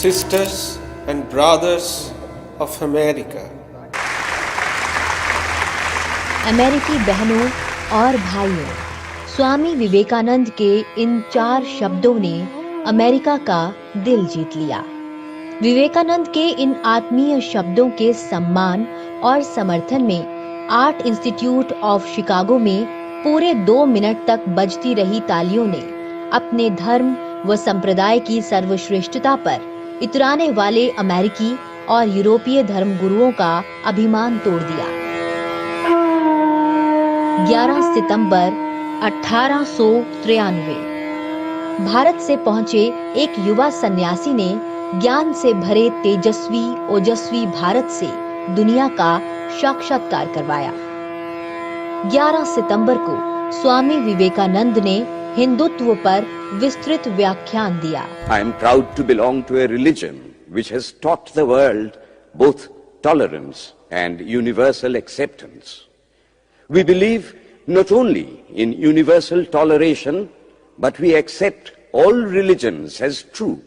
sisters and brothers of America. अमेरिकी बहनों और भाइयों, स्वामी विवेकानंद के इन 4 शब्दों ने अमेरिका का दिल जीत लिया। विवेकानंद के इन आत्मीय शब्दों के सम्मान और समर्थन में आर्ट इंस्टीट्यूट ऑफ शिकागो में पूरे 2 मिनट तक बजती रही तालियों ने अपने धर्म व संप्रदाय की सर्वश्रेष्ठता पर इतराने वाले अमेरिकी और यूरोपीय धर्मगुरुओं का अभिमान तोड़ दिया। 11 सितंबर 1893 भारत से पहुंचे एक युवा सन्यासी ने ज्ञान से भरे तेजस्वी ओजस्वी भारत से दुनिया का साक्षात्कार करवाया। 11 सितंबर को स्वामी विवेकानंद ने हिंदुत्व पर विस्तृत व्याख्यान दिया। I am proud to belong to a religion which has taught the world both tolerance and universal acceptance. We believe not only in universal toleration, but we accept all religions as true.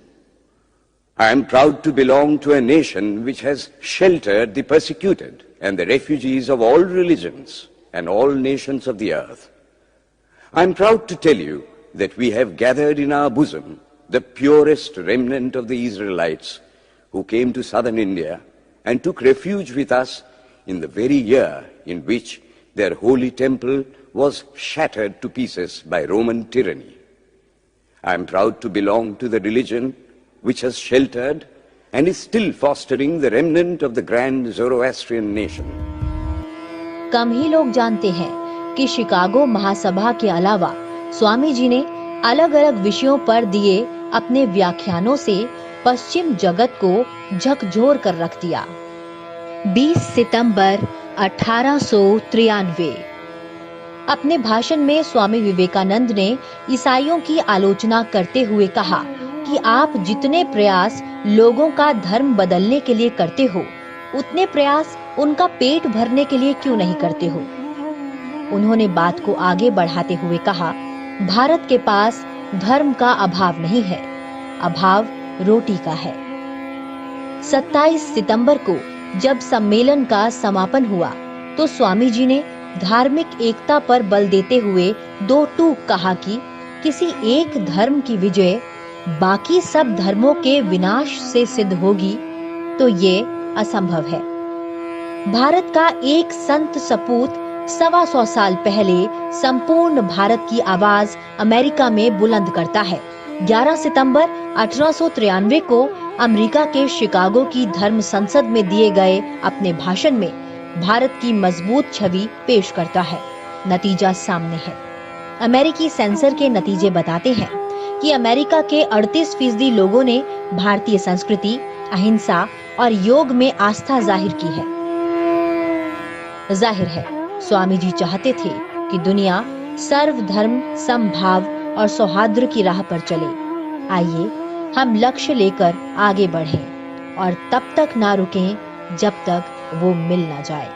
I am proud to belong to a nation which has sheltered the persecuted and the refugees of all religions and all nations of the earth. I am proud to tell you that we have gathered in our bosom the purest remnant of the Israelites who came to southern India and took refuge with us in the very year in which their holy temple was shattered to pieces by Roman tyranny. I am proud to belong to the religion which has sheltered and is still fostering the remnant of the grand Zoroastrian nation. कम ही लोग जानते हैं कि Chicago महासभा के अलावा स्वामी जी ने अलग-अलग विषयों पर दिए अपने व्याख्यानों से पश्चिम जगत को झकझोर कर रख दिया। 20 सितंबर 1893 अपने भाषण में स्वामी विवेकानंद ने ईसाइयों की आलोचना करते हुए कहा कि आप जितने प्रयास लोगों का धर्म बदलने के लिए करते हो, उतने प्रयास उनका पेट भरने के लिए क्यों नहीं करते हो। उन्होंने बात को आगे बढ़ाते हुए कहा, भारत के पास धर्म का अभाव नहीं है, अभाव रोटी का है। 27 सितंबर को जब सम्मेलन का समापन हुआ तो स्वामी जी ने धार्मिक एकता पर बल देते हुए 2 टूक कहा कि किसी एक धर्म की विजय बाकी सब धर्मों के विनाश से सिद्ध होगी तो ये असंभव है। भारत का एक संत सपूत 125 साल पहले संपूर्ण भारत की आवाज अमेरिका में बुलंद करता है। 11 सितंबर 1893 को अमेरिका के शिकागो की धर्म संसद में दिए गए अपने भाषण में भारत की मजबूत छवि पेश करता है। नतीजा सामने है। अमेरिकी सेंसर के नतीजे बताते हैं कि अमेरिका के 38% लोगों ने भारतीय संस्कृति, अहिंसा और योग में आस्था जाहिर की है। जाहिर है स्वामी जी चाहते थे कि दुनिया सर्वधर्म समभाव और सौहार्द की राह पर चले। आइए हम लक्ष्य लेकर आगे बढ़ें और तब तक ना रुकें जब तक वो मिल ना जाए।